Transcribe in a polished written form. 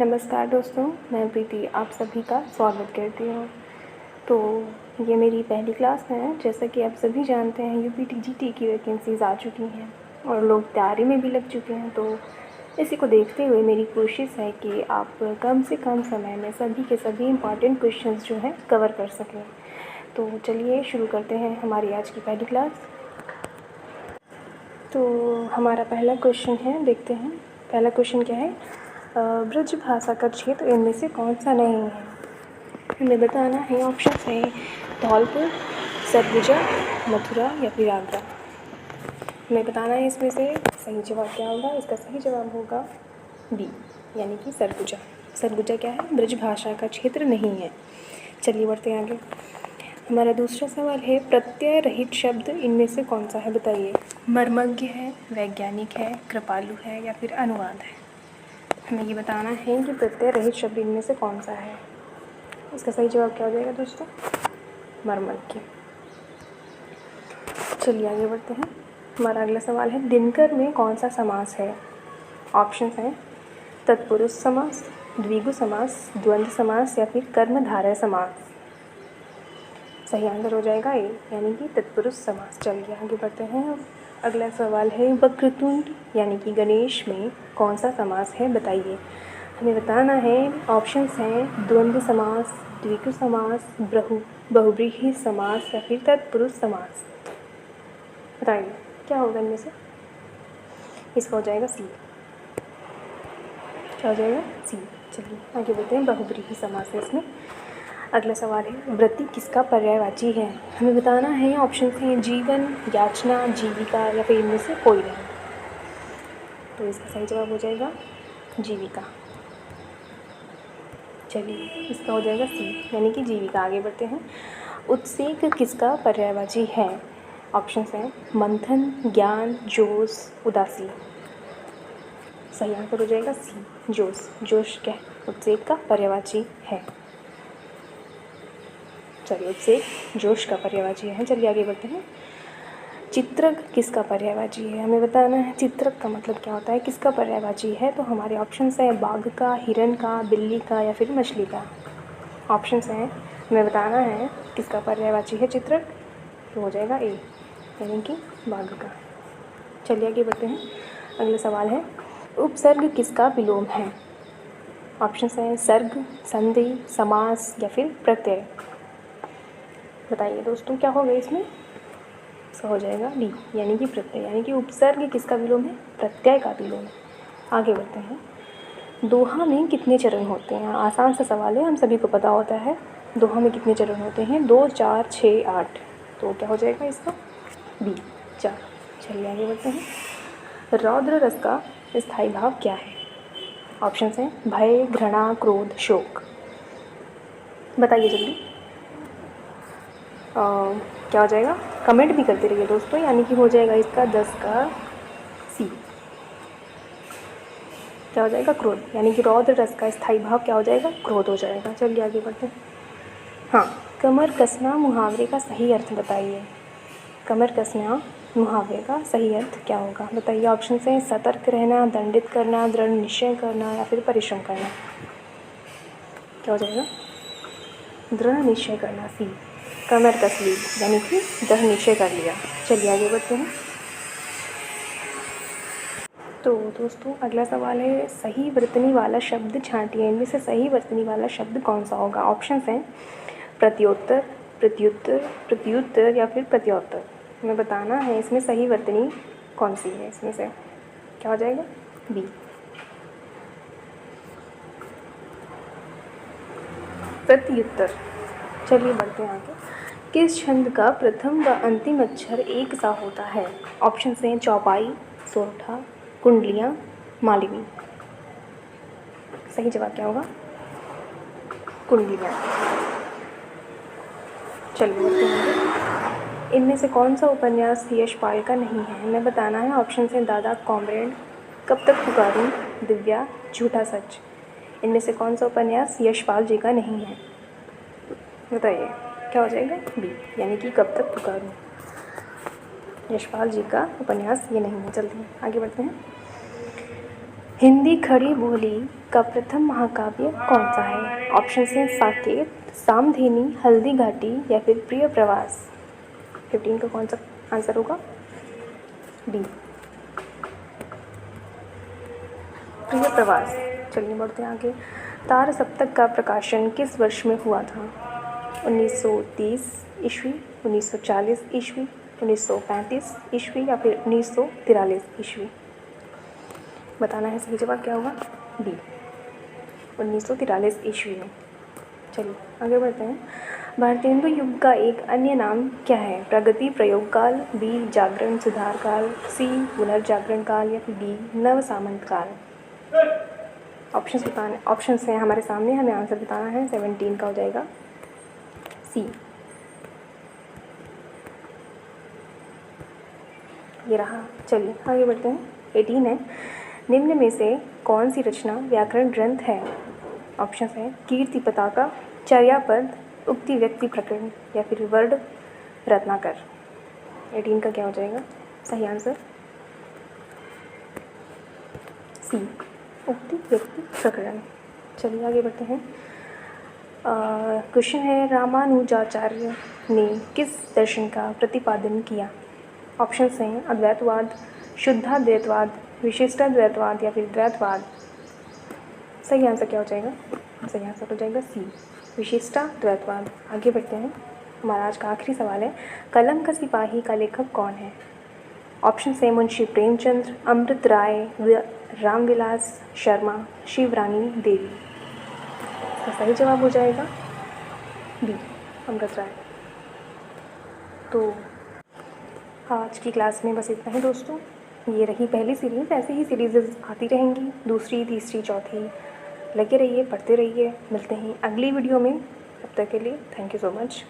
नमस्कार दोस्तों, मैं प्रीति आप सभी का स्वागत करती हूँ। तो ये मेरी पहली क्लास है। जैसा कि आप सभी जानते हैं यूपीटीजीटी की वैकेंसीज़ आ चुकी हैं और लोग तैयारी में भी लग चुके हैं। तो इसी को देखते हुए मेरी कोशिश है कि आप कम से कम समय में सभी के सभी इम्पॉर्टेंट क्वेश्चंस जो हैं कवर कर सकें। तो चलिए शुरू करते हैं हमारी आज की पहली क्लास। तो हमारा पहला क्वेश्चन है, देखते हैं पहला क्वेश्चन क्या है। ब्रज भाषा का क्षेत्र इनमें से कौन सा नहीं है? हमें बताना है। ऑप्शन है धौलपुर, सरगुजा, मथुरा या फिर आगरा। हमें बताना है इसमें से सही जवाब क्या होगा। इसका सही जवाब होगा बी, यानी कि सरगुजा। सरगुजा क्या है? ब्रज भाषा का क्षेत्र नहीं है। चलिए बढ़ते हैं आगे। हमारा दूसरा सवाल है, प्रत्यय रहित शब्द इनमें से कौन सा है? बताइए। मर्मज्ञ है, वैज्ञानिक है, कृपालु है या फिर अनुवाद है। हमें ये बताना है कि प्रत्यय रहित शब्द इनमें से कौन सा है। इसका सही जवाब क्या हो जाएगा दोस्तों? मर्मज्ञ। चलिए आगे बढ़ते हैं। हमारा अगला सवाल है, दिनकर में कौन सा समास है? ऑप्शन हैं तत्पुरुष समास, द्विगु समास, द्वंद्व समास या फिर कर्मधारय समास। सही आंसर हो जाएगा ए, यानी कि तत्पुरुष समास। चलिए आगे बढ़ते हैं। अगला सवाल है, वक्रतुंड यानी कि गणेश में कौन सा समास है? बताइए। हमें बताना है। ऑप्शंस हैं द्वंद्व समास, द्विगु समास, बहुव्रीहि समास या फिर तत्पुरुष समास। बताइए क्या होगा इनमें से। इसका हो जाएगा सी। क्या हो जाएगा? सी। चलिए आगे बढ़ते हैं। बहुव्रीहि समास है इसमें। अगला सवाल है, व्रति किसका पर्यायवाची है? हमें बताना है। ऑप्शन हैं जीवन, याचना, जीविका या फिर इनमें से कोई नहीं। तो इसका सही जवाब हो जाएगा जीविका। चलिए इसका हो जाएगा सी, यानी कि जीविका। आगे बढ़ते हैं। उत्सेक किसका पर्यायवाची है? ऑप्शन हैं मंथन, ज्ञान, जोश, उदासी। सही आंसर हो जाएगा सी, जोश। जोश क्या है? उत्सेक का पर्यायवाची है। चलिए उत्सेक जोश का पर्यायवाची है। चलिए आगे बढ़ते हैं। चित्रक किसका पर्यायवाची है? हमें बताना है चित्रक का मतलब क्या होता है, किसका पर्यायवाची है। तो हमारे ऑप्शंस हैं बाघ का, हिरण का, बिल्ली का या फिर मछली का। ऑप्शंस हैं, हमें बताना है किसका पर्यायवाची है चित्रक। तो हो जाएगा ए, यानी कि बाघ का। चलिए आगे बढ़ते हैं। अगला सवाल है, उपसर्ग किसका विलोम है? ऑप्शंस हैं सर्ग, संधि, समास या फिर प्रत्यय। बताइए दोस्तों क्या होगा इसमें। इसका हो जाएगा डी, यानी कि प्रत्यय। यानी कि उपसर्ग किसका विलोम है? प्रत्यय का विलोम है। आगे बढ़ते हैं। दोहा में कितने चरण होते हैं? आसान सा सवाल है, हम सभी को पता होता है। दोहा में कितने चरण होते हैं? 2, 4, 6, 8। तो क्या हो जाएगा इसका? बी, 4। चलिए आगे बढ़ते हैं। रौद्र रस का स्थायी भाव क्या है? ऑप्शन हैं भय, घृणा, क्रोध, शोक। बताइए जल्दी। क्या हो जाएगा? कमेंट भी करते रहिए दोस्तों, यानी कि हो जाएगा इसका 10 का सी। क्या हो जाएगा? क्रोध। यानी कि रौद्र रस का स्थायी भाव क्या हो जाएगा? क्रोध हो जाएगा। चलिए आगे बढ़ते हैं। हाँ, कमर कसना मुहावरे का सही अर्थ बताइए। कमर कसना मुहावरे का सही अर्थ क्या होगा? बताइए। ऑप्शन हैं सतर्क रहना, दंडित करना, दृढ़ निश्चय करना या फिर परिश्रम करना। क्या हो जाएगा? दृढ़ निश्चय करना, सी। कमर कस ली यानी कि दृढ़ निश्चय कर लिया। चलिए आगे बढ़ते हैं। तो दोस्तों अगला सवाल है, सही वर्तनी वाला शब्द छांटिए। इनमें से सही वर्तनी वाला शब्द कौन सा होगा? ऑप्शन हैं प्रत्योत्तर, प्रत्युत्तर, प्रत्युत्तर या फिर प्रत्योत्तर। हमें बताना है इसमें सही वर्तनी कौन सी है। इसमें से क्या हो जाएगा? बी, प्रत्युत्तर। चलिए बढ़ते हैं आगे। किस छंद का प्रथम व अंतिम अक्षर एक सा होता है? ऑप्शन हैं चौपाई, सोरठा, कुंडलियाँ, मालिनी। सही जवाब क्या होगा? कुंडलियाँ। चलिए बढ़ते हैं। इनमें से कौन सा उपन्यास यशपाल का नहीं है? हमें बताना है। ऑप्शन हैं दादा कॉमरेड, कब तक पुकारूं, दिव्या, झूठा सच। इनमें से कौन सा उपन्यास यशपाल जी का नहीं है? बताइए क्या हो जाएगा? बी, यानी कि कब तक पुकारूं। यशपाल जी का उपन्यास ये नहीं है। चलते हैं आगे बढ़ते हैं। हिंदी खड़ी बोली का प्रथम महाकाव्य कौन सा है? ऑप्शन हैं साकेत, सामधेनी, हल्दी घाटी या फिर प्रिय प्रवास। 15 का कौन सा आंसर होगा? डी, प्रिय प्रवास। चलिए बढ़ते हैं आगे। तार सप्तक का प्रकाशन किस वर्ष में हुआ था? 1930 ईस्वी, 1940 ईस्वी, 1935 ईस्वी या फिर 1943 ईस्वी। बताना है सही जवाब क्या होगा? बी, 1943 ईस्वी में। चलिए आगे बढ़ते हैं। भारतेंदु युग का एक अन्य नाम क्या है? प्रगति प्रयोग काल, बी जागरण सुधार काल, सी पुनर्जागरण काल या फिर डी नव सामंत काल। ऑप्शंस हैं हमारे सामने, हमें आंसर बताना है। 17 का हो जाएगा सी। ये रहा। चलिए आगे बढ़ते हैं। 18 है, निम्न में से कौन सी रचना व्याकरण ग्रंथ है? ऑप्शन है कीर्ति पताका, चर्यापद, उक्ति व्यक्ति प्रकरण या फिर वर्ण रत्नाकर। 18 का क्या हो जाएगा सही आंसर? सी, उक्ति व्यक्ति प्रकरण। चलिए आगे बढ़ते हैं। क्वेश्चन है, रामानुजाचार्य ने किस दर्शन का प्रतिपादन किया? ऑप्शन हैं अद्वैतवाद, शुद्धाद्वैतवाद, विशिष्टाद्वैतवाद या फिर द्वैतवाद। सही आंसर क्या हो जाएगा? सही आंसर हो जाएगा सी, विशिष्टाद्वैतवाद। आगे बढ़ते हैं। हमारा आज का आखिरी सवाल है, कलम का सिपाही का लेखक कौन है? ऑप्शन हैं मुंशी प्रेमचंद्र, अमृत राय, रामविलास शर्मा, शिवरानी देवी। तो सही जवाब हो जाएगा बी, अमृत राय। तो आज की क्लास में बस इतना ही दोस्तों। ये रही पहली सीरीज़, ऐसे ही सीरीज़ आती रहेंगी, दूसरी, तीसरी, चौथी। लगे रहिए, पढ़ते रहिए। मिलते हैं अगली वीडियो में। तब तक के लिए थैंक यू सो मच।